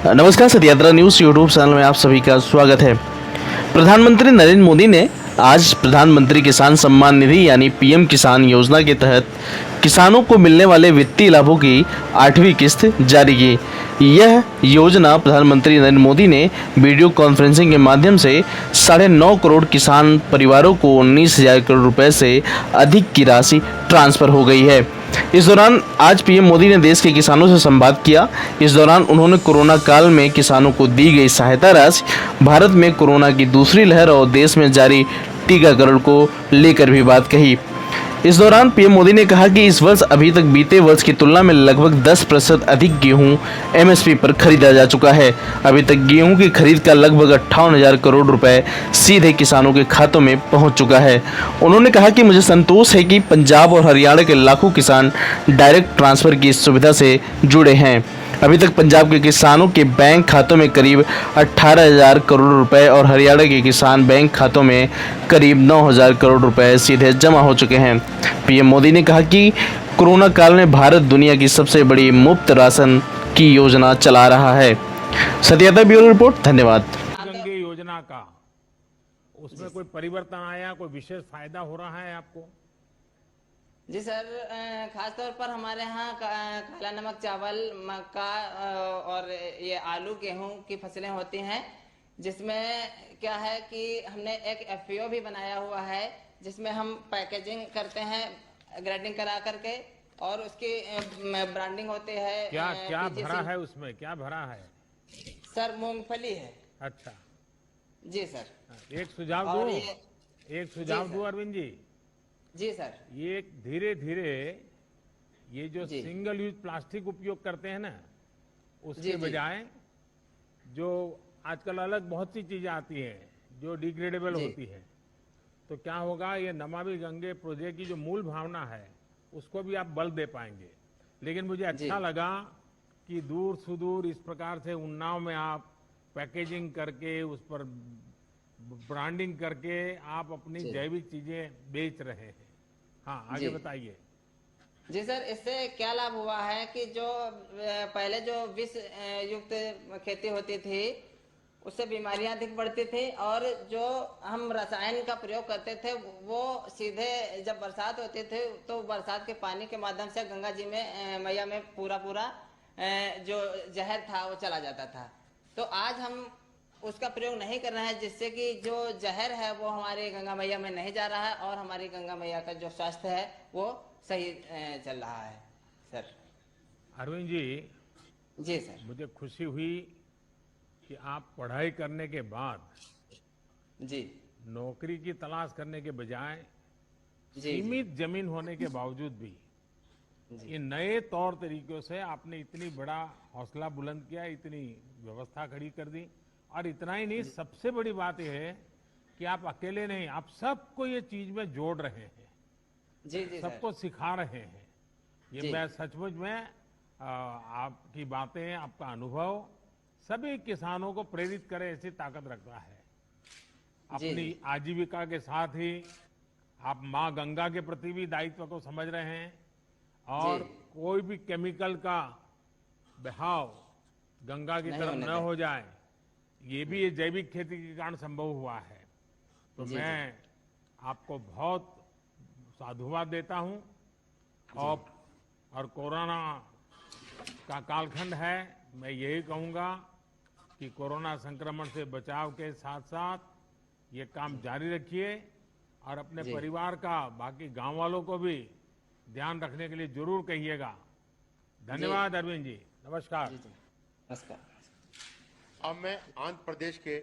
नमस्कार, सत्यात्रा news YouTube channel में आप सभी का स्वागत है। प्रधानमंत्री नरेंद्र मोदी ने आज प्रधानमंत्री किसान सम्मान निधि यानी पीएम किसान योजना के तहत किसानों को मिलने वाले वित्तीय लाभों की 8वीं किस्त जारी की। यह योजना प्रधानमंत्री नरेंद्र मोदी ने वीडियो कॉन्फ्रेंसिंग के माध्यम से 9.5 करोड़ किसान परिवारों को 19,000 करोड़ रुपए से अधिक की राशि ट्रांसफर हो गई है। इस दौरान आज पीएम मोदी ने देश के किसानों से संवाद किया। इस दौरान उन्होंने कोरोना काल में किसानों को दी गई सहायता राशि, भारत में कोरोना की दूसरी लहर और देश में जारी टीकाकरण को लेकर भी बात कही। इस दौरान पीएम मोदी ने कहा कि इस वर्ष अभी तक बीते वर्ष की तुलना में लगभग 10% अधिक गेहूं एमएसपी पर खरीदा जा चुका है। अभी तक गेहूं की खरीद का लगभग 58,000 करोड़ रुपए सीधे किसानों के खातों में पहुंच चुका है। उन्होंने कहा कि मुझे संतोष है कि पंजाब और हरियाणा के लाखों किसान डायरेक्ट ट्रांसफर की इस सुविधा से जुड़े हैं। अभी तक पंजाब के किसानों के बैंक खातों में करीब 18,000 करोड़ रुपए और हरियाणा के किसान बैंक खातों में करीब 9,000 करोड़ रुपए सीधे जमा हो चुके हैं। पीएम मोदी ने कहा कि कोरोना काल में भारत दुनिया की सबसे बड़ी मुफ्त राशन की योजना चला रहा है। सत्याता ब्यूरो रिपोर्ट। धन्यवाद। गंगे योजना का उसमें कोई परिवर्तन आया, कोई विशेष फायदा हो रहा है आपको? जी सर, खास तौर पर हमारे यहाँ काला नमक चावल, मक्का और ये आलू गेहूं की फसलें होती हैं, जिसमें क्या है कि हमने एक एफपीओ भी बनाया हुआ है, जिसमें हम पैकेजिंग करते हैं ग्रेडिंग करा करके, और उसकी ब्रांडिंग होती है। क्या क्या भरा है उसमें, क्या भरा है? सर मूंगफली है। अच्छा जी सर। एक सुझाव दूं, एक सुझाव दूं अरविंद जी। जी सर। ये धीरे धीरे ये जो सिंगल यूज प्लास्टिक उपयोग करते हैं ना, उसके बजाय जो आजकल अलग बहुत सी चीजें आती हैं जो डिग्रेडेबल होती है, तो क्या होगा, ये नमामि गंगे प्रोजेक्ट की जो मूल भावना है उसको भी आप बल दे पाएंगे। लेकिन मुझे अच्छा लगा कि दूर सुदूर इस प्रकार से उन्नाव में आप पैकेजिंग करके उस पर ब्रांडिंग करके आप अपनी जैविक चीजें बेच रहे हैं। हाँ, आगे बताइए। जी सर, इससे क्या लाभ हुआ है कि जो पहले जो विष युक्त खेती होती थी उससे बीमारियां अधिक बढ़ती थी, और जो हम रसायन का प्रयोग करते थे वो सीधे जब बरसात होती थी तो बरसात के पानी के माध्यम से गंगा जी में मैया में पूरा जो जहर था वो चला जाता था। तो आज हम उसका प्रयोग नहीं कर रहे हैं, जिससे कि जो जहर है वो हमारी गंगा मैया में नहीं जा रहा है और हमारी गंगा मैया का जो स्वास्थ्य है वो सही चल रहा है। सर अरविंद जी। जी सर। मुझे खुशी हुई कि आप पढ़ाई करने के बाद नौकरी की तलाश करने के बजाय सीमित जमीन होने के बावजूद भी इन नए तौर तरीकों से आपने इतनी बड़ा हौसला बुलंद किया, इतनी व्यवस्था खड़ी कर दी। और इतना ही नहीं, सबसे बड़ी बात यह है कि आप अकेले नहीं, आप सबको ये चीज में जोड़ रहे हैं। जी सबको सिखा रहे हैं। ये मैं सचमुच में आपकी बातें, आपका अनुभव सभी किसानों को प्रेरित करे ऐसी ताकत रखता है। अपनी आजीविका के साथ ही आप माँ गंगा के प्रति भी दायित्व को समझ रहे हैं, और कोई भी केमिकल का बहाव गंगा की तरफ न हो जाए, ये भी ये जैविक खेती के कारण संभव हुआ है। तो मैं आपको बहुत साधुवाद देता हूं। और कोरोना का कालखंड है, मैं यही कहूंगा कि कोरोना संक्रमण से बचाव के साथ साथ ये काम जारी रखिए, और अपने परिवार का, बाकी गांव वालों को भी ध्यान रखने के लिए जरूर कहिएगा। धन्यवाद अरविंद जी। नमस्कार। नमस्कार। अब मैं आंध्र प्रदेश के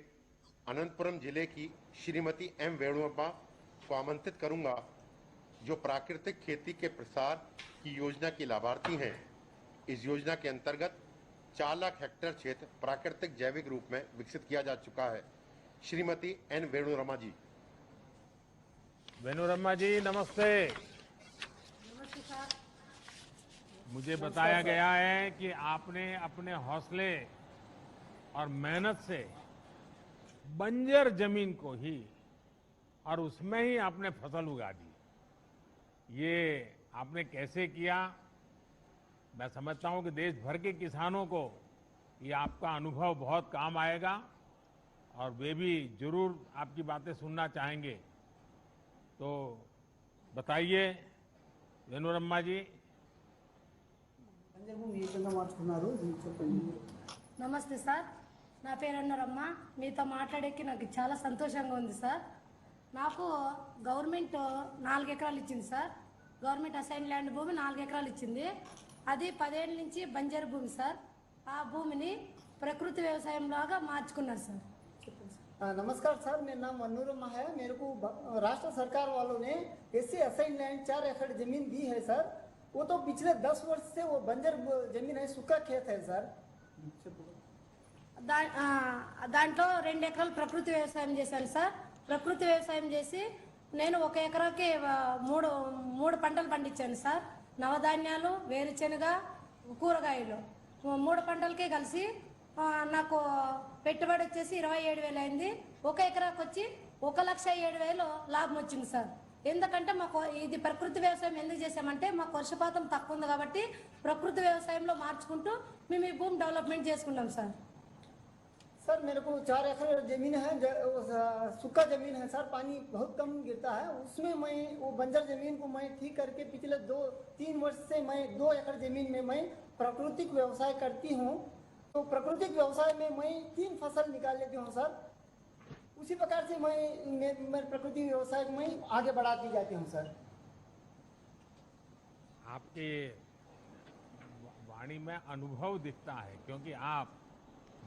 अनंतपुरम जिले की श्रीमती एम वेणुअप्पा को आमंत्रित करूंगा, जो प्राकृतिक खेती के प्रसार की योजना की लाभार्थी हैं। इस योजना के अंतर्गत 4 लाख हेक्टेयर क्षेत्र प्राकृतिक जैविक रूप में विकसित किया जा चुका है। श्रीमती एन वेणुरमा जी। वेणुरमा जी नमस्ते। नमस्ते सर। मुझे बताया गया है कि आपने अपने हौसले और मेहनत से बंजर जमीन को ही, और उसमें ही आपने फसल उगा दी। ये आपने कैसे किया? मैं समझता हूं कि देश भर के किसानों को ये आपका अनुभव बहुत काम आएगा और वे भी जरूर आपकी बातें सुनना चाहेंगे। तो बताइए वेणुरम्मा जी। నమస్తే సార్, నా పేరు అన్నరమ్మ. మీతో మాట్లాడేకి నాకు చాలా సంతోషంగా ఉంది సార్. నాకు గవర్నమెంట్ 4 ఎకరాలు ఇచ్చింది సార్. గవర్నమెంట్ అసైన్ ల్యాండ్ భూమి 4 ఎకరాలు ఇచ్చింది. అది 10 ఏళ్ళ నుంచి బంజరు భూమి సార్. ఆ భూమిని ప్రకృతి వ్యవసాయం లాగా మార్చుకున్నారు సార్. नमस्कार सर, मेरा नाम मनोरमा है। मेरे को राष्ट्र सरकार वालों ने एससी असाइन लैंड 4 एकड़ जमीन दी है सर। वो तो पिछले 10 वर्ष से वो बंजर जमीन है, सूखा खेत है सर। దాంట్లో 2 ఎకరాలు ప్రకృతి వ్యవసాయం చేశాను సార్. ప్రకృతి వ్యవసాయం చేసి నేను 1 ఎకరాకి మూడు పంటలు పండించాను సార్. నవధాన్యాలు, వేరుశెనగ, కూరగాయలు 3 పంటలకే కలిసి నాకు పెట్టుబడి వచ్చేసి 27,000 అయింది. 1 ఎకరాకి వచ్చి 1,07,000 లాభం వచ్చింది సార్. ఎందుకంటే మాకు ఇది ప్రకృతి వ్యవసాయం ఎందుకు చేసామంటే మాకు వర్షపాతం తక్కువ ఉంది కాబట్టి ప్రకృతి వ్యవసాయంలో మార్చుకుంటూ మేము ఈ భూమి డెవలప్మెంట్ చేసుకున్నాం సార్. सर मेरे को 4 एकड़ जमीन है, सूखा जमीन है सर, पानी बहुत कम गिरता है। उसमें मैं वो बंजर जमीन को मैं ठीक करके पिछले 2-3 वर्ष से मैं 2 एकड़ जमीन में मैं प्राकृतिक व्यवसाय करती हूँ। तो प्राकृतिक व्यवसाय में मैं 3 फसल निकाल लेती हूँ सर। उसी प्रकार से मैं प्रकृति व्यवसाय को मैं आगे बढ़ाती जाती हूँ सर। आपके वाणी में अनुभव दिखता है, क्योंकि आप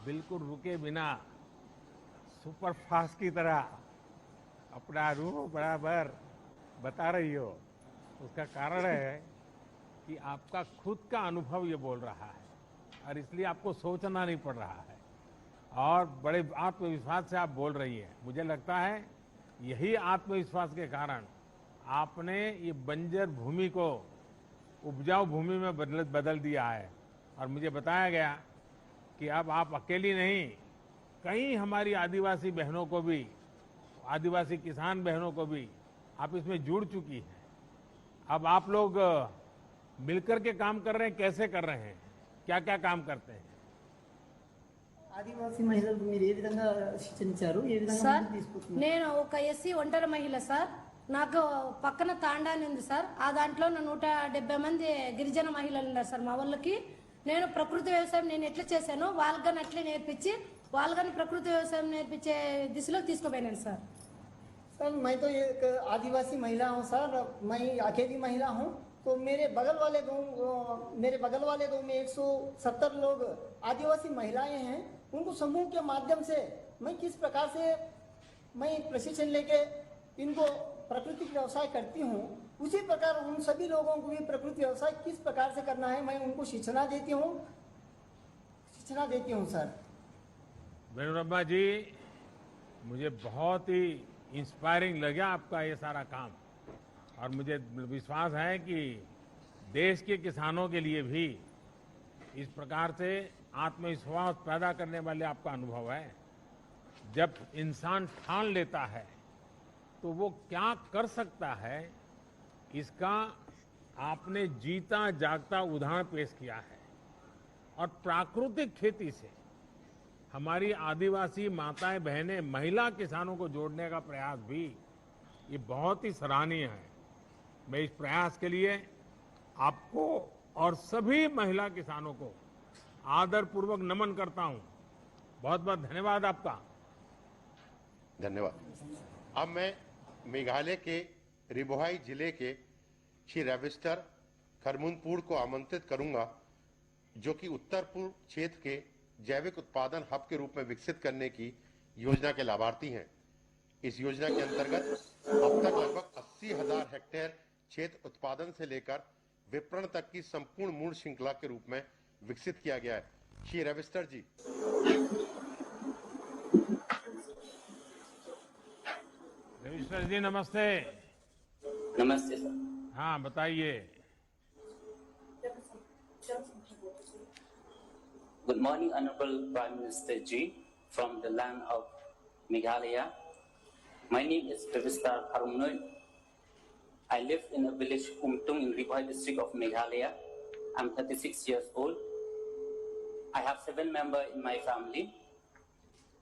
बिल्कुल रुके बिना सुपर फास्ट की तरह अपना रूह बराबर बता रही हो। उसका कारण है कि आपका खुद का अनुभव ये बोल रहा है और इसलिए आपको सोचना नहीं पड़ रहा है और बड़े आत्मविश्वास से आप बोल रही हैं। मुझे लगता है यही आत्मविश्वास के कारण आपने ये बंजर भूमि को उपजाऊ भूमि में बदल दिया है। और मुझे बताया गया कि अब आप अकेली नहीं, कई हमारी आदिवासी बहनों को भी, आदिवासी किसान बहनों को भी आप इसमें जुड़ चुकी हैं। अब आप लोग मिलकर के काम कर रहे हैं, कैसे कर रहे हैं, क्या क्या काम करते हैं? ఆదివాసీ మహిళలకు మీరు ఏ విధంగా శిక్షణ ఇచ్చారు, ఏ విధంగా సార్ ముందుకు తీసుకొస్తున్నారు? నేను ఒక ఎస్సీ ఒంటరి మహిళ సార్. నాకు పక్కన తాండాని ఉంది సార్. ఆ దాంట్లో 170 మంది గిరిజన మహిళలు ఉన్నారు సార్ మా వాళ్ళకి. నేను ప్రకృతి వ్యవసాయం నేను ఎట్లా చేశానో వాళ్ళని అట్లే నేర్పించి వాళ్ళని ప్రకృతి వ్యవసాయం నేర్పించే దిశలో తీసుకుపోయాను సార్. सर मैं तो एक आदिवासी महिला हूँ सर, मैं अकेली महिला हूँ। तो मेरे बगल वाले गांव में 170 लोग आदिवासी महिलाएं हैं। उनको समूह के माध्यम से मैं किस प्रकार से मैं प्रशिक्षण लेके इनको प्राकृतिक व्यवसाय करती हूँ, उसी प्रकार उन सभी लोगों को भी प्रकृति व्यवसाय किस प्रकार से करना है मैं उनको शिक्षणा देती हूँ सर। वेणुरम्मा जी, मुझे बहुत ही इंस्पायरिंग लगा आपका ये सारा काम और मुझे विश्वास है कि देश के किसानों के लिए भी इस प्रकार से आत्मविश्वास पैदा करने वाले आपका अनुभव है। जब इंसान ठान लेता है तो वो क्या कर सकता है, इसका आपने जीता जागता उदाहरण पेश किया है। और प्राकृतिक खेती से हमारी आदिवासी माताएं बहनें महिला किसानों को जोड़ने का प्रयास भी ये बहुत ही सराहनीय है। मैं इस प्रयास के लिए आपको और सभी महिला किसानों को आदरपूर्वक नमन करता हूं। बहुत बहुत धन्यवाद आपका। धन्यवाद। अब मैं मेघालय के रिबोहाई जिले के श्री रविस्टर खरमुनपुर को आमंत्रित करूंगा, जो कि उत्तर पूर्व क्षेत्र के जैविक उत्पादन हब के रूप में विकसित करने की योजना के लाभार्थी हैं। इस योजना के अंतर्गत अब तक लगभग 80,000 हेक्टेयर क्षेत्र उत्पादन से लेकर विपणन तक की संपूर्ण मूल श्रृंखला के रूप में विकसित किया गया है। श्री रविस्टर जी। रविस्टर जी नमस्ते। नमस्ते सर। हाँ बताइए। Good morning, Honorable Prime Minister Ji, from the land of Meghalaya. My name is Ravistar Harumnoy. I live in a village Umtung in Ribohai district of Meghalaya. I'm 36 years old. I have 7 members in my family.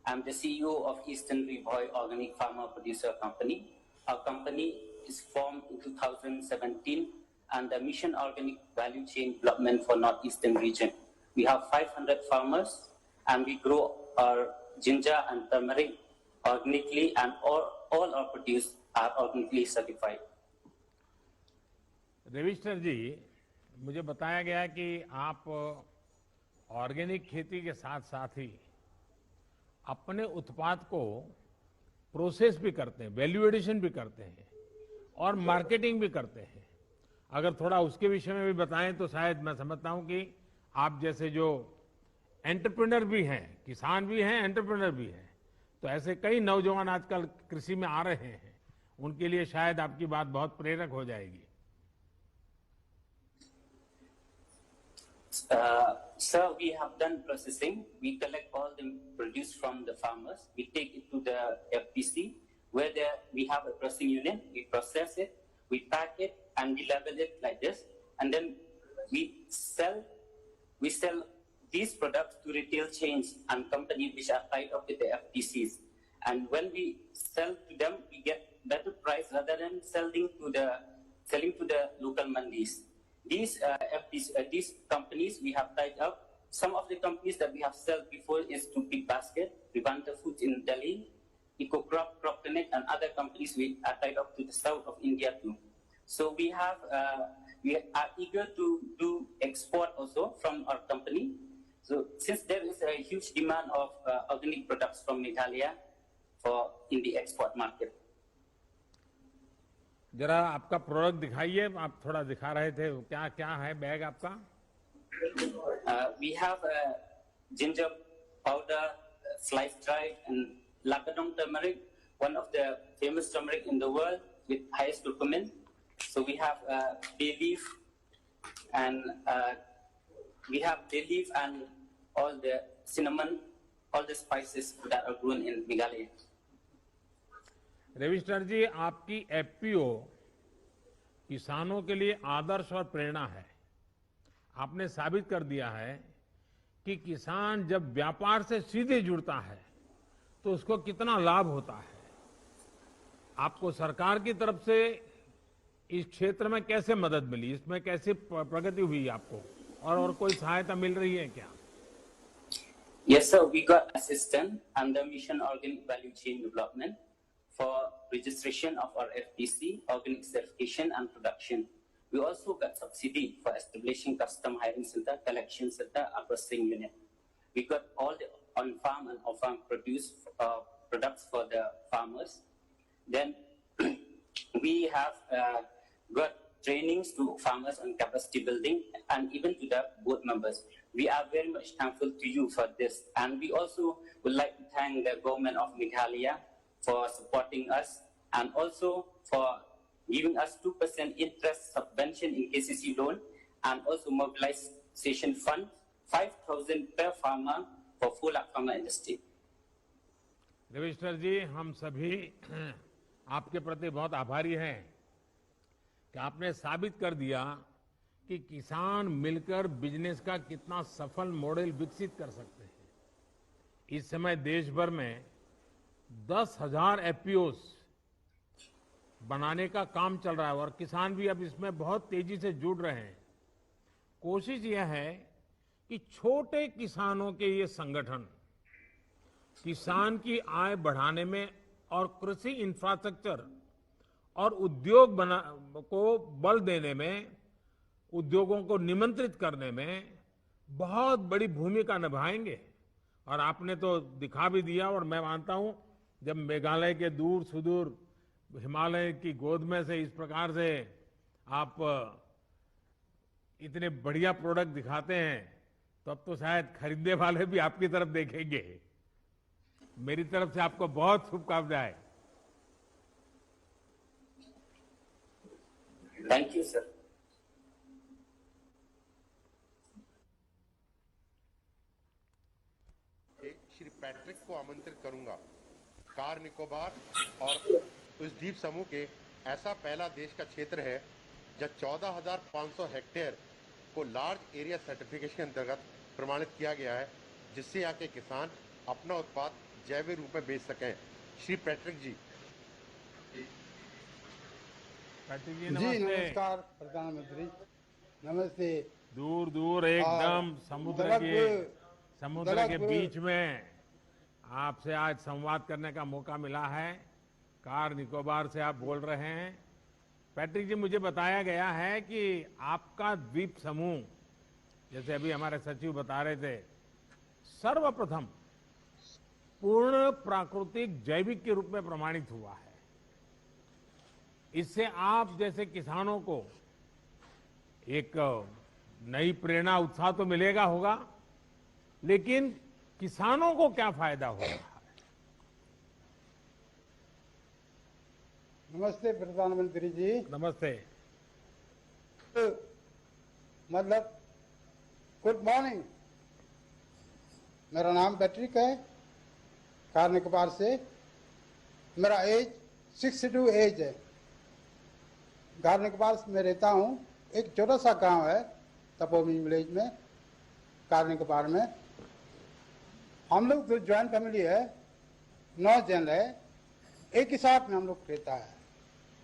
I'm the CEO of Eastern Rivoy Organic Farmer Producer Company. Our company is formed in 2017 and the Mission Organic Value Chain Development for Northeastern region. We have 500 farmers and we grow our ginger and turmeric organically, and all our produce are organically certified. Ravishankar जी, मुझे बताया गया कि आप organic खेती के साथ साथ ही अपने उत्पाद को प्रोसेस भी करते हैं, वैल्यू एडिशन भी करते हैं और मार्केटिंग भी करते हैं। अगर थोड़ा उसके विषय में भी बताएं तो शायद मैं समझता हूं कि आप जैसे जो एंटरप्रेन्योर भी हैं, किसान भी हैं, एंटरप्रेन्योर भी हैं, तो ऐसे कई नौजवान आजकल कृषि में आ रहे हैं, उनके लिए शायद आपकी बात बहुत प्रेरक हो जाएगी। Sir, we have done processing. We collect all the produce from the farmers. We take it to the FPC, where we have a processing unit. We process it, we pack it, and we label it like this. And then we sell these products to retail chains and companies which are tied up with the FPCs. And when we sell to them, we get better price rather than selling to the local mandis. These companies we have tied up. Some of the companies that we have sold before is to Big Basket, Vivanta Foods in Delhi, EcoCrop, CropConnect, and other companies we are tied up to the south of India too. So we are eager to do export also from our company. So since there is a huge demand of organic products from Meghalaya in the export market. जरा आपका product दिखाइए, आप थोड़ा दिखा रहे थे, क्या क्या है बैग आपका? We have ginger powder, sliced dried, and Lakadong turmeric, one of the famous turmeric in the world with highest curcumin. So we have bay leaf, and all the cinnamon, all the spices that are grown in Meghalaya. Ravishankar जी, आपकी FPO किसानों के लिए आदर्श और प्रेरणा है। आपने साबित कर दिया है कि किसान जब व्यापार से सीधे जुड़ता है तो उसको कितना लाभ होता है। आपको सरकार की तरफ से इस क्षेत्र में कैसे मदद मिली, इसमें कैसे प्रगति हुई आपको, और कोई सहायता मिल रही है क्या? Yes, sir. We got assistance under Mission Organic Value Chain Development for registration of our FPC, organic certification and production. We also got subsidy for establishing custom hiring center, collection center, and processing unit. We got all the on-farm and off-farm products for the farmers. Then we have got trainings to farmers on capacity building and even to the board members. We are very much thankful to you for this. And we also would like to thank the government of Meghalaya for supporting us and also for giving us 2% interest subvention in KCC loan and also mobilization fund, 5,000 per farmer for full farmer industry. Ravishankar जी, हम सभी आपके प्रति बहुत आभारी हैं कि आपने साबित कर दिया कि किसान मिलकर बिजनेस का कितना सफल मॉडल विकसित कर सकते हैं। इस समय देश भर में 10,000 एफपीओस बनाने का काम चल रहा है और किसान भी अब इसमें बहुत तेजी से जुड़ रहे हैं। कोशिश यह है कि छोटे किसानों के ये संगठन किसान की आय बढ़ाने में और कृषि इंफ्रास्ट्रक्चर और उद्योग को बल देने में, उद्योगों को निमंत्रित करने में बहुत बड़ी भूमिका निभाएंगे। और आपने तो दिखा भी दिया, और मैं मानता हूं जब मेघालय के दूर सुदूर हिमालय की गोद में से इस प्रकार से आप इतने बढ़िया प्रोडक्ट दिखाते हैं तब तो शायद खरीदने वाले भी आपकी तरफ देखेंगे। मेरी तरफ से आपको बहुत शुभकामनाएं। Thank you, sir. Shri Patrick को आमंत्रित करूंगा। कार निकोबार और उस द्वीप समूह के ऐसा पहला देश का क्षेत्र है जब 14,500 हेक्टेयर को लार्ज एरिया सर्टिफिकेशन के अंतर्गत प्रमाणित किया गया है, जिससे यहाँ के किसान अपना उत्पाद जैविक रूप में बेच सकें। श्री पैट्रिक जी। पैट्रिक जी जी नमस्ते। नमस्कार प्रधानमंत्री, नमस्ते। दूर दूर एकदम समुद्र के बीच में आपसे आज संवाद करने का मौका मिला है। कार निकोबार से आप बोल रहे हैं। पैट्रिक जी, मुझे बताया गया है कि आपका द्वीप समूह, जैसे अभी हमारे सचिव बता रहे थे, सर्वप्रथम पूर्ण प्राकृतिक जैविक के रूप में प्रमाणित हुआ है। इससे आप जैसे किसानों को एक नई प्रेरणा, उत्साह तो मिलेगा होगा, लेकिन किसानों को क्या फायदा हो रहा है? नमस्ते प्रधानमंत्री जी। नमस्ते। मतलब गुड मॉर्निंग। मेरा नाम पैट्रिक है, कार निकोबार से। मेरा एज 62 एज है। कार निकोबार में रहता हूँ। एक छोटा सा गांव है तपोमी विलेज में, कार निकोबार में। हम लोग जो ज्वाइंट फैमिली है, 9 जन है। एक ही साथ में हम लोग रहता है,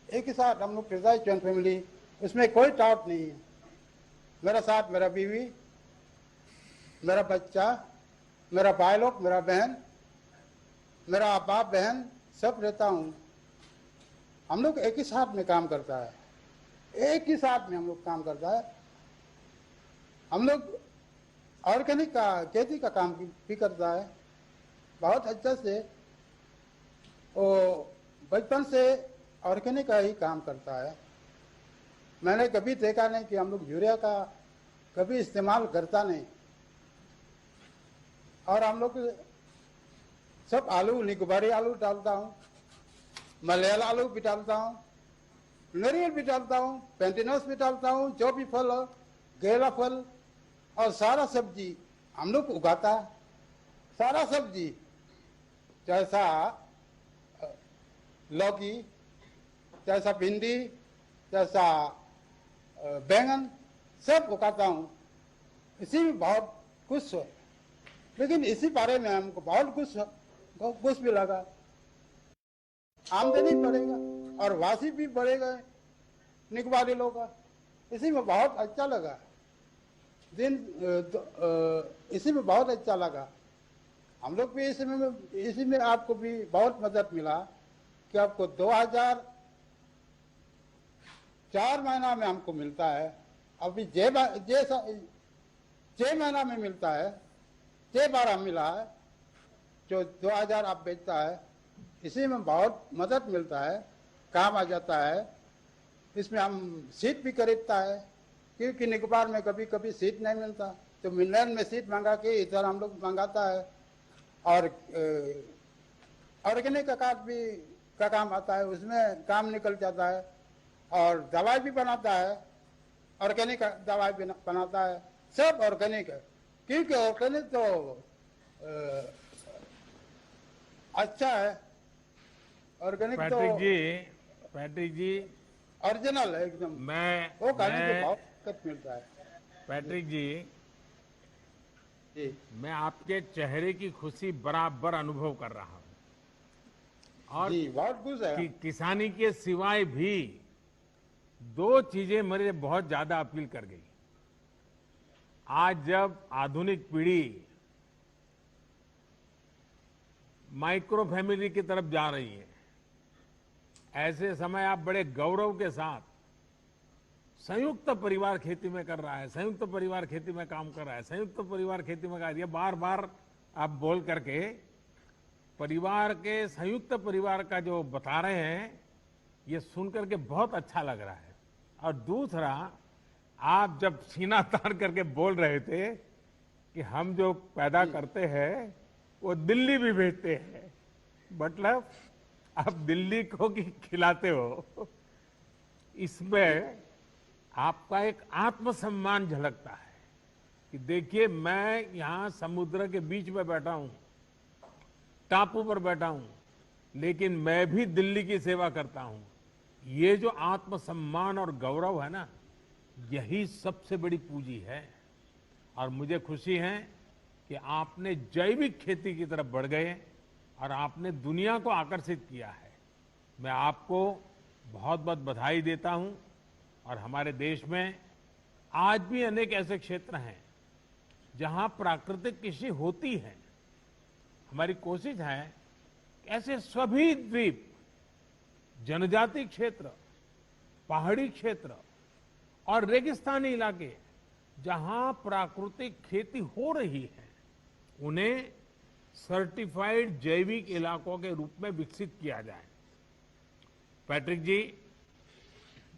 एक ही साथ हम लोग रहता है ज्वाइंट फैमिली। उसमें कोई डाउट नहीं है। मेरा साथ मेरा बीवी, मेरा बच्चा, मेरा भाई लोग, मेरा बहन, मेरा बाप बहन सब रहता हूँ। हम लोग एक ही साथ में काम करता है, एक ही साथ में हम लोग काम करता है। हम लोग ऑर्गेनिक का खेती का काम भी करता है बहुत अच्छा से। वो बचपन से ऑर्गेनिक का ही काम करता है। मैंने कभी देखा नहीं कि हम लोग यूरिया का कभी इस्तेमाल करता नहीं। और हम लोग सब आलू, निकोबारी आलू डालता हूँ, मलयाल आलू भी डालता हूँ, नारियल भी डालता हूँ, पेंटिनस भी डालता हूँ, जो भी फल हो, गेला फल और सारा सब्जी हम लोग उगाता है। सारा सब्जी जैसा लौकी, जैसा भिंडी, जैसा बैंगन सब उगाता हूँ। इसी में बहुत खुश है। लेकिन इसी बारे में हमको बहुत कुछ भी लगा। आमदनी बढ़ेगा और वासी भी बढ़ेगा निकोबारी लोग का। इसी में बहुत अच्छा लगा। इसी में बहुत अच्छा लगा। हम लोग भी इसी में आपको भी बहुत मदद मिला कि आपको 2004 महीना में हमको मिलता है। अभी 6 महीना में मिलता है, 6 बार हम मिला है। जो 2000 आप बेचता है, इसी में बहुत मदद मिलता है, काम आ जाता है। इसमें हम सीट भी खरीदता है, क्योंकि निकोबार में कभी कभी सीट नहीं मिलता, तो मिलन में सीट मंगा के इधर हम लोग मंगाता है। और ऑर्गेनिक का काम आता है, उसमें काम निकल जाता है। और दवाई भी बनाता है, ऑर्गेनिक दवाई भी बनाता है, सब ऑर्गेनिक है। क्योंकि ऑर्गेनिक तो अच्छा है। ऑर्गेनिक तो पैट्रिक जी ओरिजिनल है एकदम। वो खाने से बहुत ताकत मिलता है। पैट्रिक जी, जी मैं आपके चेहरे की खुशी बराबर अनुभव कर रहा हूँ। और जी बहुत खुश है। किसानी के सिवाय भी 2 चीजें मेरे बहुत ज्यादा अपील कर गई। आज जब आधुनिक पीढ़ी माइक्रो फैमिली की तरफ जा रही है, ऐसे समय आप बड़े गौरव के साथ संयुक्त परिवार खेती में कर रहा है, संयुक्त परिवार खेती में काम कर रहा है, संयुक्त परिवार खेती में कर, ये बार बार आप बोल करके परिवार के, संयुक्त परिवार का जो बता रहे हैं, ये सुन करके बहुत अच्छा लग रहा है। और दूसरा, आप जब सीना तान करके बोल रहे थे कि हम जो पैदा करते हैं वो दिल्ली भी भेजते हैं, मतलब आप दिल्ली को की खिलाते हो, इसमें आपका एक आत्मसम्मान झलकता है कि देखिए मैं यहाँ समुद्र के बीच में बैठा हूँ, टापू पर बैठा हूँ, लेकिन मैं भी दिल्ली की सेवा करता हूँ। ये जो आत्मसम्मान और गौरव है ना, यही सबसे बड़ी पूंजी है। और मुझे खुशी है कि आपने जैविक खेती की तरफ बढ़ गए और आपने दुनिया को आकर्षित किया है। मैं आपको बहुत बहुत बधाई देता हूं और हमारे देश में आज भी अनेक ऐसे क्षेत्र हैं जहां प्राकृतिक कृषि होती है। हमारी कोशिश है कि ऐसे सभी द्वीप, जनजाति क्षेत्र, पहाड़ी क्षेत्र और रेगिस्तानी इलाके जहां प्राकृतिक खेती हो रही है उन्हें सर्टिफाइड जैविक इलाकों के रूप में विकसित किया जाए। पैट्रिक जी,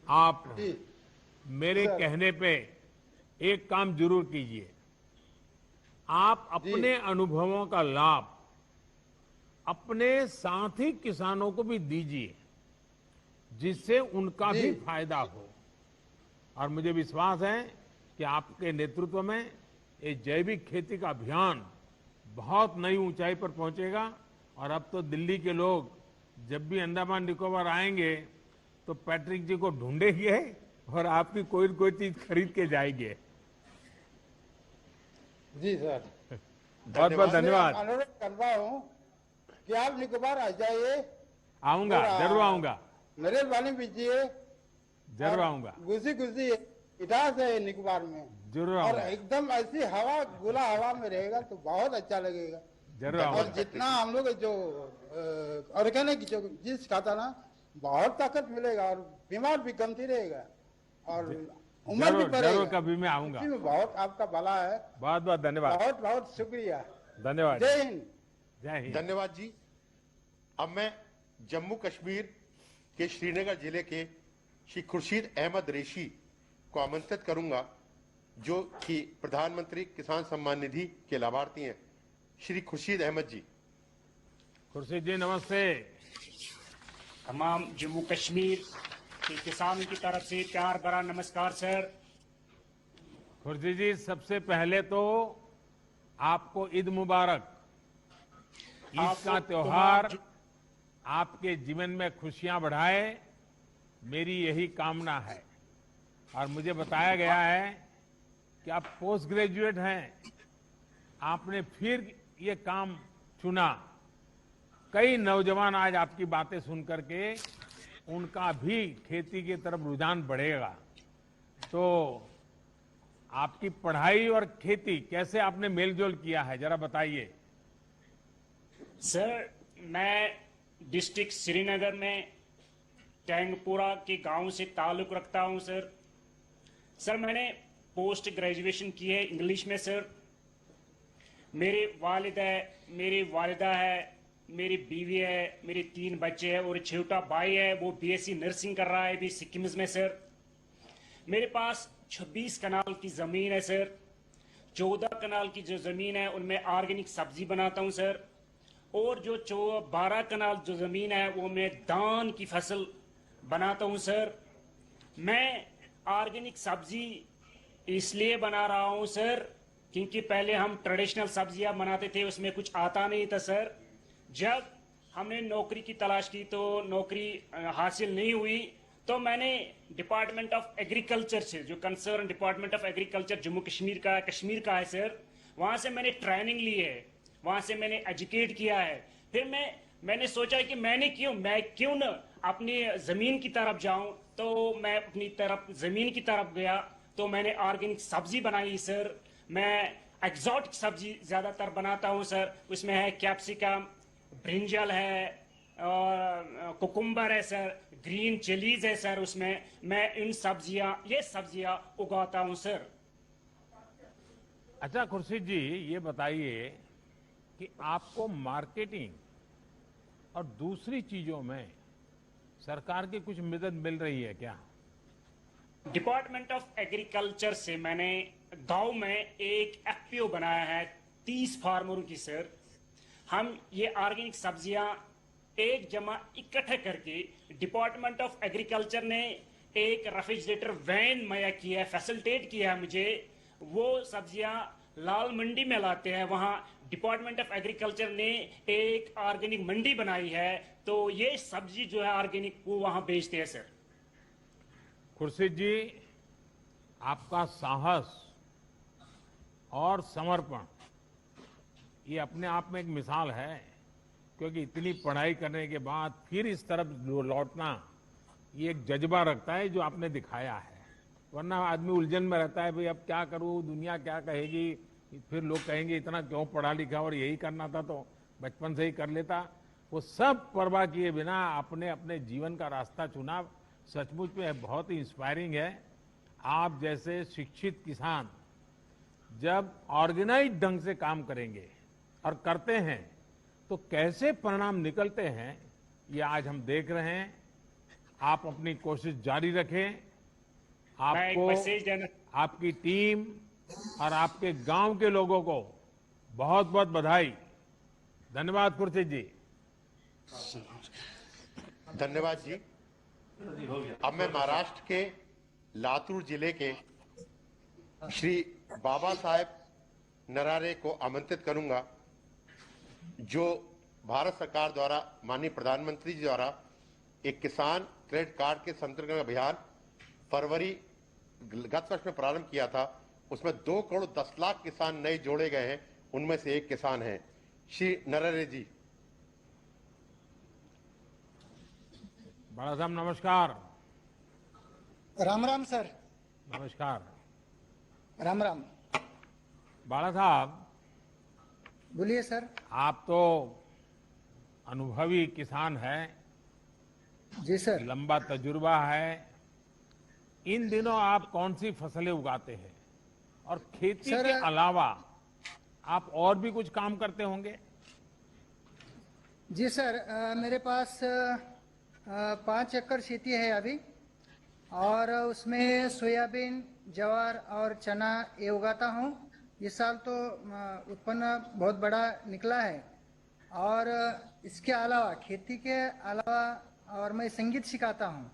आप मेरे कहने पे एक काम जरूर कीजिए। आप अपने अनुभवों का लाभ अपने साथी किसानों को भी दीजिए, जिससे उनका भी फायदा हो। और मुझे विश्वास है कि आपके नेतृत्व में ये जैविक खेती का अभियान बहुत नई ऊंचाई पर पहुंचेगा। और अब तो दिल्ली के लोग जब भी अंडमान निकोबार आएंगे तो पैट्रिक जी को ढूंढेंगे और आपकी कोई न कोई चीज खरीद के जाएंगे। जी सर, बहुत बहुत धन्यवाद। मैं अनुरोध कर रहा हूँ कि आप निकोबार आ जाइए। आऊंगा, जरूर आऊंगा, नरेल पानी पीजिए, जरूर आऊंगा, घुसी घुसी इतिहास है निकोबार में, जरूर और आऊंगा, एकदम ऐसी हवा, खुला हवा में रहेगा तो बहुत अच्छा लगेगा। जरूर और आऊंगा। जितना हम लोग जो ऑर्गेनिक जो चीज खाता ना, बहुत ताकत मिलेगा और बीमार भी कमती रहेगा और उम्र भी जरूर बढ़ेगा। कभी मैं आऊंगा। इसी में बहुत आपका भला है। बहुत बहुत धन्यवाद। बहुत बहुत शुक्रिया। धन्यवाद। जय हिंद। जय हिंद। धन्यवाद जी। अब मैं जम्मू कश्मीर के श्रीनगर जिले के श्री खुर्शीद अहमद रेशी को आमंत्रित करूंगा, जो कि प्रधानमंत्री किसान सम्मान निधि के लाभार्थी हैं। श्री खुर्शीद अहमद जी। खुर्शीद जी नमस्ते। तमाम जम्मू कश्मीर के किसानों की तरफ से प्यार भरा नमस्कार सर। खुर्शीद जी, सबसे पहले तो आपको ईद मुबारक। ईद का त्योहार आपके जीवन में खुशियां बढ़ाए, मेरी यही कामना है। और मुझे बताया गया है कि आप पोस्ट ग्रेजुएट हैं, आपने फिर ये काम चुना। कई नौजवान आज आपकी बातें सुन करके उनका भी खेती की तरफ रुझान बढ़ेगा। तो आपकी पढ़ाई और खेती कैसे आपने मेलजोल किया है, जरा बताइए। सर, मैं डिस्ट्रिक्ट श्रीनगर में टैंगपुरा के गांव से ताल्लुक रखता हूं सर। सर, मैंने पोस्ट ग्रेजुएशन की है इंग्लिश में सर। मेरे वालिद है, मेरी वालिदा है, मेरी बीवी है, मेरे 3 बच्चे हैं और छोटा भाई है, वो बीएससी नर्सिंग कर रहा है अभी सिक्किम में सर। मेरे पास 26 कनाल की जमीन है सर। 14 कनाल की जो जमीन है उनमें ऑर्गेनिक सब्जी बनाता हूं सर, और जो 12 कनाल जो जमीन है वो मैं धान की फसल बनाता हूं सर। मैं ऑर्गेनिक सब्जी इसलिए बना रहा हूं सर क्योंकि पहले हम ट्रेडिशनल सब्जियां बनाते थे, उसमें कुछ आता नहीं था सर। जब हमने नौकरी की तलाश की तो नौकरी हासिल नहीं हुई, तो मैंने डिपार्टमेंट ऑफ एग्रीकल्चर से, जो concern department of agriculture Jammu Kashmir का है सर, वहां से मैंने ट्रेनिंग ली है, वहां से मैंने एजुकेट किया है। फिर मैंने सोचा कि मैं क्यों न अपनी जमीन की तरफ जाऊं, तो मैं अपनी जमीन की तरफ गया, तो मैंने ऑर्गेनिक सब्जी बनाई सर। मैं एक्सोटिक सब्जी ज्यादातर बनाता हूं सर। उसमें है कैप्सिकम, ब्रिंजल है और कुकुम्बर है सर, ग्रीन चिलीज है सर। उसमें मैं ये सब्जियां उगाता हूं सर। अच्छा खुर्शीद जी, ये बताइए कि आपको मार्केटिंग और दूसरी चीजों में सरकार की कुछ मदद मिल रही है क्या? डिपार्टमेंट ऑफ एग्रीकल्चर से मैंने गांव में एक एफपीओ बनाया है 30 फार्मरों की सर। हम ये ऑर्गेनिक सब्जियां एक जमा इकट्ठे करके डिपार्टमेंट ऑफ एग्रीकल्चर ने एक रेफ्रिजरेटर वैन मुहैया किया है, फैसिलिटेट किया है मुझे। वो सब्जियां लाल मंडी में लाते हैं, वहां डिपार्टमेंट ऑफ एग्रीकल्चर ने एक ऑर्गेनिक मंडी बनाई है, तो ये सब्जी जो है ऑर्गेनिक वो वहां बेचते हैं सर। खुर्शीद जी, आपका साहस और समर्पण, ये अपने आप में एक मिसाल है, क्योंकि इतनी पढ़ाई करने के बाद फिर इस तरफ लौटना, ये एक जज्बा रखता है जो आपने दिखाया है। वरना आदमी उलझन में रहता है, भाई अब क्या करूं, दुनिया क्या कहेगी, फिर लोग कहेंगे इतना क्यों पढ़ा लिखा, और यही करना था तो बचपन से ही कर लेता। वो सब परवाह किए बिना आपने अपने जीवन का रास्ता चुना, सचमुच में बहुत ही इंस्पायरिंग है। आप जैसे शिक्षित किसान जब ऑर्गेनाइज ढंग से काम करेंगे और करते हैं तो कैसे परिणाम निकलते हैं, ये आज हम देख रहे हैं। आप अपनी कोशिश जारी रखें। आपको, आपकी टीम और आपके गांव के लोगों को बहुत बहुत बधाई। धन्यवाद खुर्शीद जी। धन्यवाद जी। अब मैं महाराष्ट्र के लातूर जिले के श्री बाबा साहेब नरारे को आमंत्रित करूंगा, जो भारत सरकार द्वारा माननीय प्रधानमंत्री जी द्वारा एक किसान क्रेडिट कार्ड के संतर्गत अभियान फरवरी गत वर्ष में प्रारंभ किया था। उसमें 2 करोड़ 10 लाख किसान नए जोड़े गए हैं, उनमें से एक किसान हैं श्री नरारे जी। बड़ा साहब नमस्कार। राम राम सर। नमस्कार। राम राम। बाला साहब बोलिए सर। आप तो अनुभवी किसान हैं, जी सर। लंबा तजुर्बा है। इन दिनों आप कौन सी फसलें उगाते हैं, और खेती के अलावा आप और भी कुछ काम करते होंगे? जी सर, मेरे पास 5 एकड़ खेती है अभी, और उसमें सोयाबीन, ज्वार और चना ये उगाता हूँ। इस साल तो उत्पन्न बहुत बड़ा निकला है। और इसके अलावा, खेती के अलावा, और मैं संगीत सिखाता हूँ।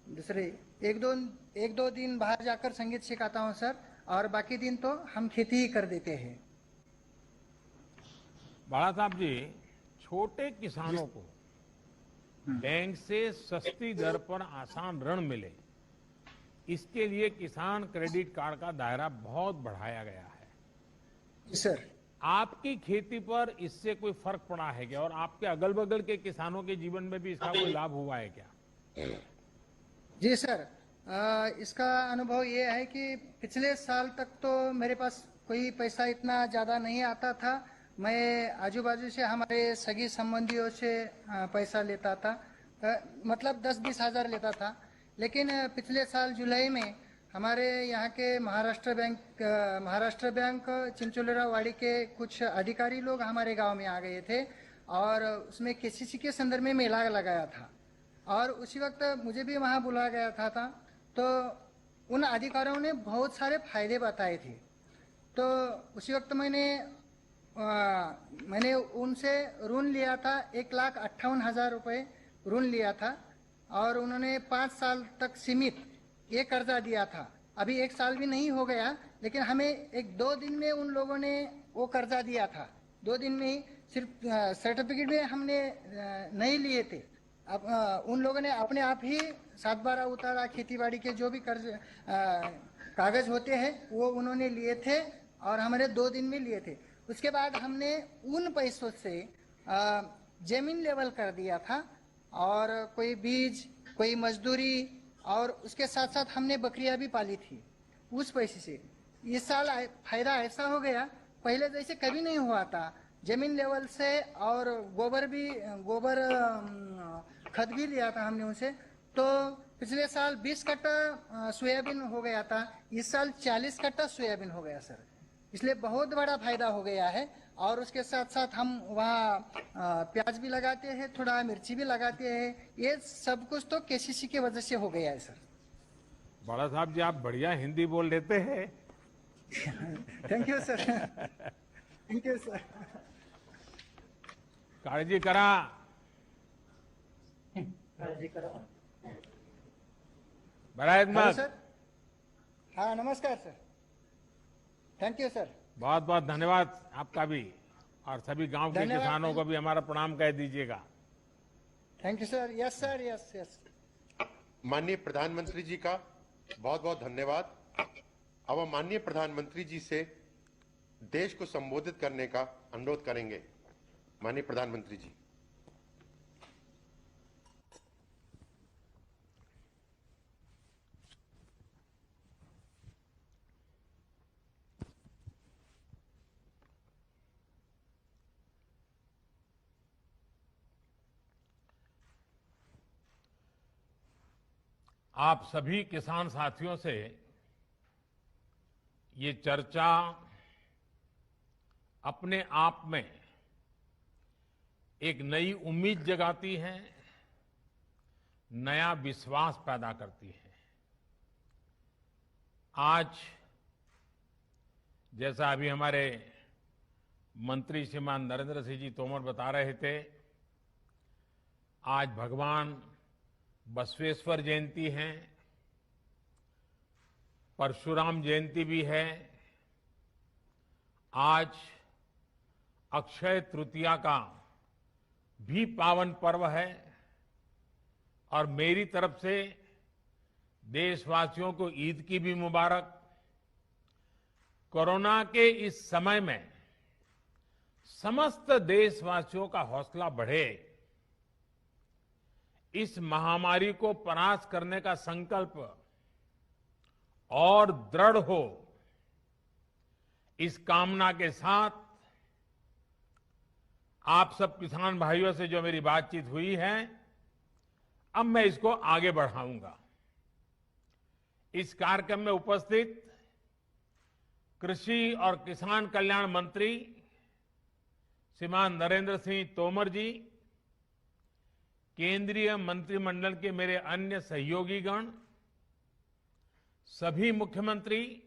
दूसरे एक दो दिन बाहर जाकर संगीत सिखाता हूँ सर, और बाकी दिन तो हम खेती ही कर देते हैं। बाला साहब जी, छोटे किसानों को बैंक से सस्ती दर पर आसान ऋण मिले, इसके लिए किसान क्रेडिट कार्ड का दायरा बहुत बढ़ाया गया है। सर, आपकी खेती पर इससे कोई फर्क पड़ा है क्या, और आपके अगल बगल के किसानों के जीवन में भी इसका कोई लाभ हुआ है क्या? जी सर, इसका अनुभव ये है कि पिछले साल तक तो मेरे पास कोई पैसा इतना ज़्यादा नहीं आता था। मैं आजू बाजू से हमारे सगी संबंधियों से पैसा लेता था, मतलब 10-20 हज़ार लेता था। लेकिन पिछले साल जुलाई में हमारे यहाँ के महाराष्ट्र बैंक चिंचोलीराव वाड़ी के कुछ अधिकारी लोग हमारे गांव में आ गए थे, और उसमें केसीसी के संदर्भ में मेला लगाया था, और उसी वक्त मुझे भी वहाँ बुलाया गया था। तो उन अधिकारियों ने बहुत सारे फायदे बताए थे। तो उसी वक्त मैंने उनसे ऋण लिया था, 1,58,000 रुपये ऋण लिया था, और उन्होंने 5 साल तक सीमित ये कर्जा दिया था। अभी 1 साल भी नहीं हो गया, लेकिन हमें 1-2 दिन में उन लोगों ने वो कर्जा दिया था। 2 दिन में ही, सिर्फ सर्टिफिकेट में हमने नहीं लिए थे। अब उन लोगों ने अपने आप ही 7/12 उतारा, खेतीबाड़ी के जो भी कर्ज कागज होते हैं वो उन्होंने लिए थे, और हमारे 2 दिन में लिए थे। उसके बाद हमने उन पैसों से जमीन लेवल कर दिया था, और कोई बीज, कोई मजदूरी, और उसके साथ साथ हमने बकरियां भी पाली थी उस पैसे से। इस साल फायदा ऐसा हो गया, पहले जैसे कभी नहीं हुआ था। जमीन लेवल से, और गोबर खत भी लिया था हमने उनसे। तो पिछले साल 20 कट्टा सोयाबीन हो गया था, इस साल 40 कट्टा सोयाबीन हो गया सर। इसलिए बहुत बड़ा फायदा हो गया है। और उसके साथ साथ हम वहाँ प्याज भी लगाते हैं, थोड़ा मिर्ची भी लगाते हैं। ये सब कुछ तो केसीसी की वजह से हो गया है सर। बड़ा साहब जी, आप बढ़िया हिंदी बोल लेते हैं। Thank you sir. Thank you sir. काळजी करा। बरं आहेत मग? सर, हाँ नमस्कार सर। Thank you sir. बहुत बहुत धन्यवाद आपका भी, और सभी गांव के किसानों को भी हमारा प्रणाम कह दीजिएगा। Thank you sir. Yes sir, yes yes. माननीय प्रधानमंत्री जी का बहुत बहुत धन्यवाद। अब हम माननीय प्रधानमंत्री जी से देश को संबोधित करने का अनुरोध करेंगे। माननीय प्रधानमंत्री जी। आप सभी किसान साथियों से ये चर्चा अपने आप में एक नई उम्मीद जगाती है, नया विश्वास पैदा करती है। आज जैसा अभी हमारे मंत्री श्रीमान नरेंद्र सिंह जी तोमर बता रहे थे, आज भगवान बसवेश्वर जयंती है, परशुराम जयंती भी है, आज अक्षय तृतीया का भी पावन पर्व है और मेरी तरफ से देशवासियों को ईद की भी मुबारक। कोरोना के इस समय में समस्त देशवासियों का हौसला बढ़े, इस महामारी को परास्त करने का संकल्प और दृढ़ हो, इस कामना के साथ आप सब किसान भाइयों से जो मेरी बातचीत हुई है, अब मैं इसको आगे बढ़ाऊंगा। इस कार्यक्रम में उपस्थित कृषि और किसान कल्याण मंत्री श्रीमान नरेंद्र सिंह तोमर जी, केंद्रीय मंत्रिमंडल के मेरे अन्य सहयोगीगण, सभी मुख्यमंत्री,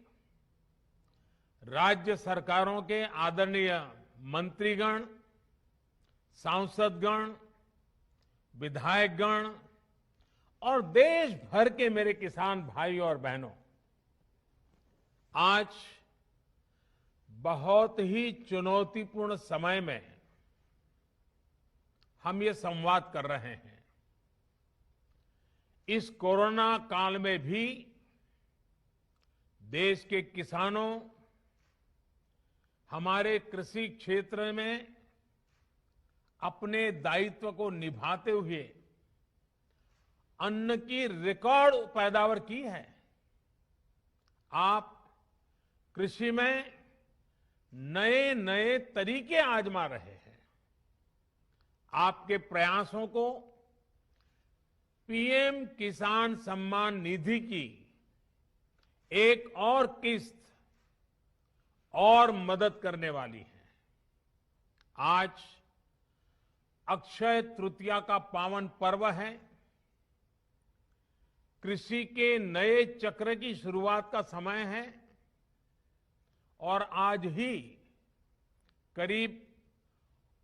राज्य सरकारों के आदरणीय मंत्रीगण, सांसदगण, विधायकगण और देश भर के मेरे किसान भाई और बहनों, आज बहुत ही चुनौतीपूर्ण समय में हम ये संवाद कर रहे हैं। इस कोरोना काल में भी देश के किसानों, हमारे कृषि क्षेत्र में अपने दायित्व को निभाते हुए अन्न की रिकॉर्ड पैदावार की है। आप कृषि में नए नए तरीके आजमा रहे हैं। आपके प्रयासों को पीएम किसान सम्मान निधि की एक और किस्त और मदद करने वाली है। आज अक्षय तृतीया का पावन पर्व है। कृषि के नए चक्र की शुरुआत का समय है और आज ही करीब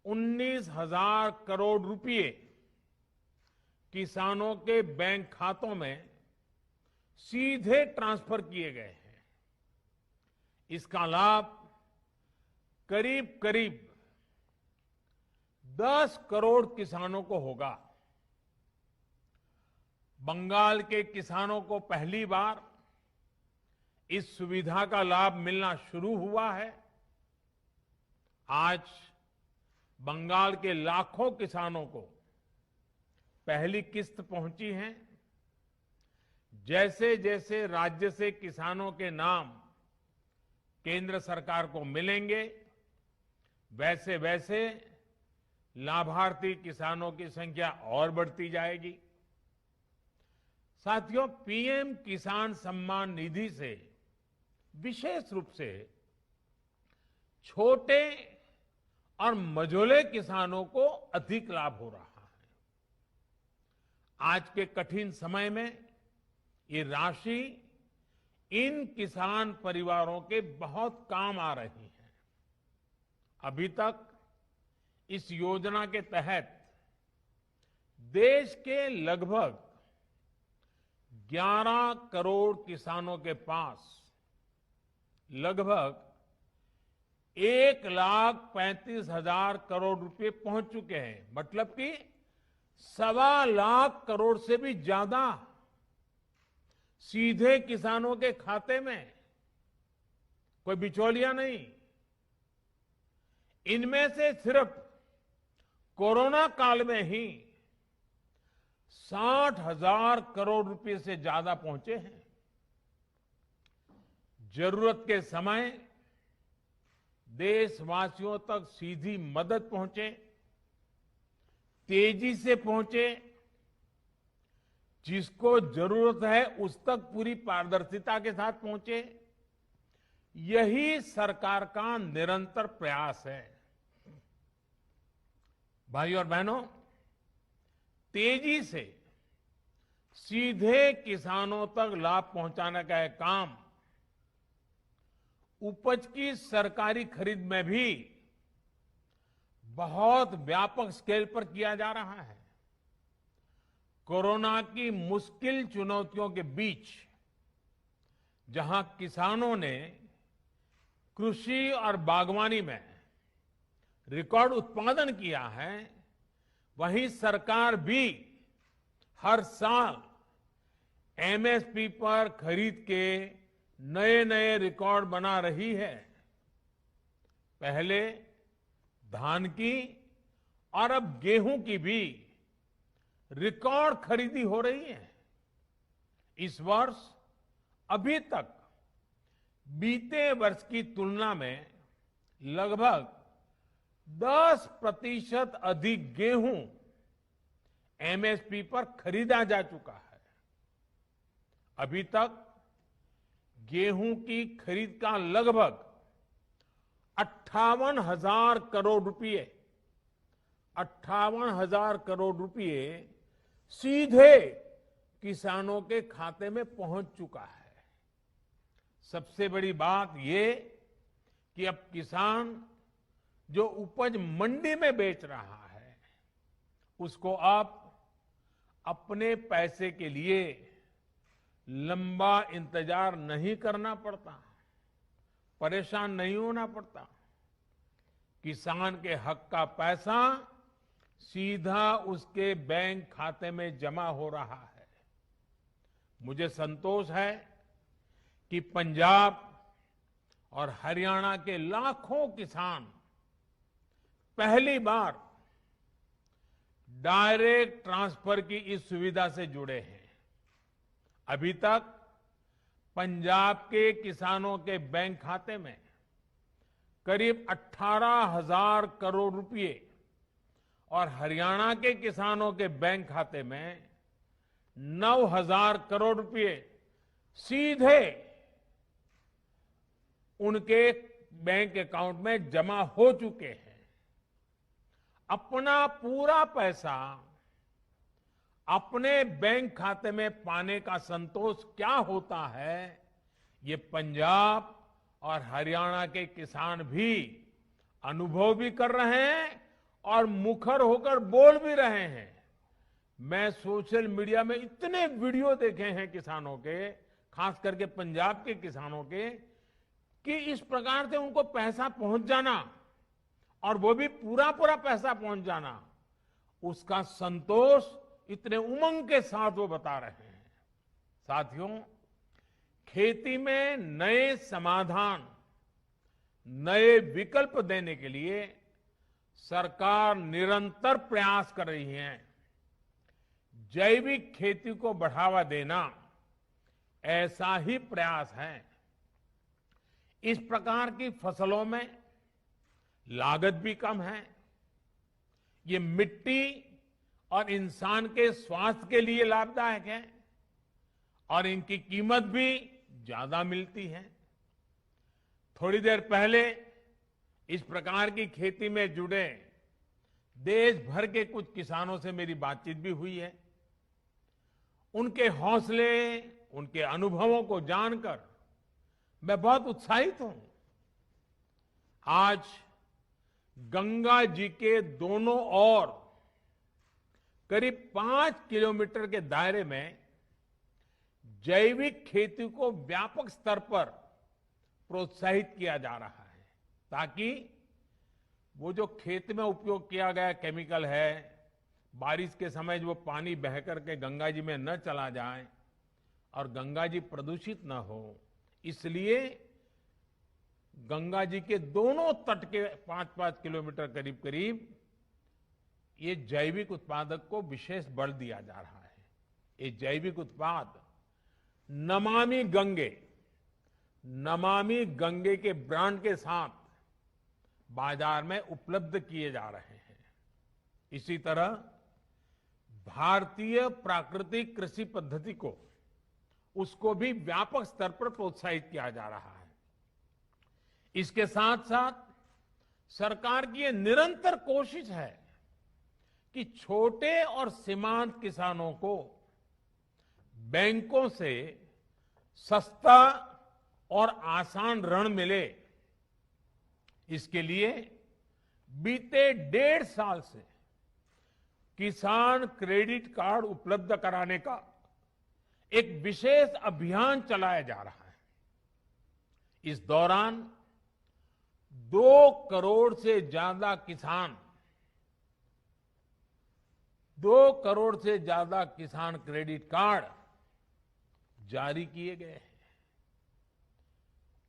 19,000 करोड़ रुपए किसानों के बैंक खातों में सीधे ट्रांसफर किए गए हैं। इसका लाभ करीब करीब 10 करोड़ किसानों को होगा। बंगाल के किसानों को पहली बार इस सुविधा का लाभ मिलना शुरू हुआ है। आज बंगाल के लाखों किसानों को पहली किस्त पहुंची है। जैसे जैसे राज्य से किसानों के नाम केंद्र सरकार को मिलेंगे, वैसे वैसे लाभार्थी किसानों की संख्या और बढ़ती जाएगी। साथियों, पीएम किसान सम्मान निधि से विशेष रूप से छोटे और मझोले किसानों को अधिक लाभ हो रहा है। आज के कठिन समय में ये राशि इन किसान परिवारों के बहुत काम आ रही है। अभी तक इस योजना के तहत देश के लगभग 11 करोड़ किसानों के पास लगभग 1,35,000 करोड़ रुपए पहुंच चुके हैं। मतलब कि 1.25 लाख करोड़ से भी ज्यादा सीधे किसानों के खाते में, कोई बिचौलिया नहीं, इनमें से सिर्फ कोरोना काल में ही 60,000 करोड़ रुपए से ज्यादा पहुंचे हैं। जरूरत के समय देशवासियों तक सीधी मदद पहुंचे, तेजी से पहुंचे, जिसको जरूरत है उस तक पूरी पारदर्शिता के साथ पहुंचे। यही सरकार का निरंतर प्रयास है। भाइयों और बहनों, तेजी से सीधे किसानों तक लाभ पहुंचाने का यह काम उपज की सरकारी खरीद में भी बहुत व्यापक स्केल पर किया जा रहा है। कोरोना की मुश्किल चुनौतियों के बीच जहां किसानों ने कृषि और बागवानी में रिकॉर्ड उत्पादन किया है, वहीं सरकार भी हर साल एमएसपी पर खरीद के नए नए रिकॉर्ड बना रही है। पहले धान की और अब गेहूं की भी रिकॉर्ड खरीदी हो रही है। इस वर्ष अभी तक बीते वर्ष की तुलना में लगभग 10% अधिक गेहूं एमएसपी पर खरीदा जा चुका है। अभी तक गेहूं की खरीद का लगभग 58,000 करोड़ रुपए 58,000 करोड़ रुपए सीधे किसानों के खाते में पहुंच चुका है। सबसे बड़ी बात ये कि अब किसान जो उपज मंडी में बेच रहा है, उसको अब अपने पैसे के लिए लंबा इंतजार नहीं करना पड़ता, परेशान नहीं होना पड़ता। किसान के हक का पैसा सीधा उसके बैंक खाते में जमा हो रहा है। मुझे संतोष है कि पंजाब और हरियाणा के लाखों किसान पहली बार डायरेक्ट ट्रांसफर की इस सुविधा से जुड़े हैं। अभी तक पंजाब के किसानों के बैंक खाते में करीब 18,000 करोड़ रुपए और हरियाणा के किसानों के बैंक खाते में 9,000 करोड़ रुपए सीधे उनके बैंक अकाउंट में जमा हो चुके हैं। अपना पूरा पैसा अपने बैंक खाते में पाने का संतोष क्या होता है, ये पंजाब और हरियाणा के किसान भी अनुभव भी कर रहे हैं और मुखर होकर बोल भी रहे हैं। मैं सोशल मीडिया में इतने वीडियो देखे हैं किसानों के, खास करके पंजाब के किसानों के, कि इस प्रकार से उनको पैसा पहुंच जाना और वो भी पूरा पूरा पैसा पहुंच जाना, उसका संतोष इतने उमंग के साथ वो बता रहे हैं। साथियों, खेती में नए समाधान, नए विकल्प देने के लिए सरकार निरंतर प्रयास कर रही है। जैविक खेती को बढ़ावा देना ऐसा ही प्रयास है। इस प्रकार की फसलों में लागत भी कम है, ये मिट्टी और इंसान के स्वास्थ्य के लिए लाभदायक है और इनकी कीमत भी ज्यादा मिलती है। थोड़ी देर पहले इस प्रकार की खेती में जुड़े देश भर के कुछ किसानों से मेरी बातचीत भी हुई है। उनके हौसले, उनके अनुभवों को जानकर मैं बहुत उत्साहित हूं। आज गंगा जी के दोनों ओर करीब 5 किलोमीटर के दायरे में जैविक खेती को व्यापक स्तर पर प्रोत्साहित किया जा रहा है, ताकि वो जो खेत में उपयोग किया गया केमिकल है, बारिश के समय जो पानी बह करके गंगा जी में न चला जाए और गंगा जी प्रदूषित न हो, इसलिए गंगा जी के दोनों तट के 5-5 किलोमीटर करीब करीब ये जैविक उत्पादक को विशेष बल दिया जा रहा है। ये जैविक उत्पाद नमामि गंगे के ब्रांड के साथ बाजार में उपलब्ध किए जा रहे हैं। इसी तरह भारतीय प्राकृतिक कृषि पद्धति को उसको भी व्यापक स्तर पर प्रोत्साहित किया जा रहा है। इसके साथ साथ सरकार की ये निरंतर कोशिश है कि छोटे और सीमांत किसानों को बैंकों से सस्ता और आसान ऋण मिले। इसके लिए बीते 1.5 साल से किसान क्रेडिट कार्ड उपलब्ध कराने का एक विशेष अभियान चलाया जा रहा है। इस दौरान 2 करोड़ से ज्यादा किसान क्रेडिट कार्ड जारी किए गए हैं।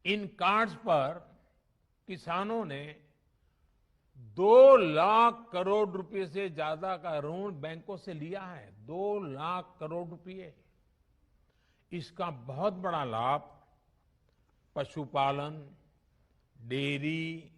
इन कार्ड्स पर किसानों ने 2 लाख करोड़ रुपए से ज्यादा का ऋण बैंकों से लिया है। 2 लाख करोड़ रुपए। इसका बहुत बड़ा लाभ पशुपालन, डेयरी,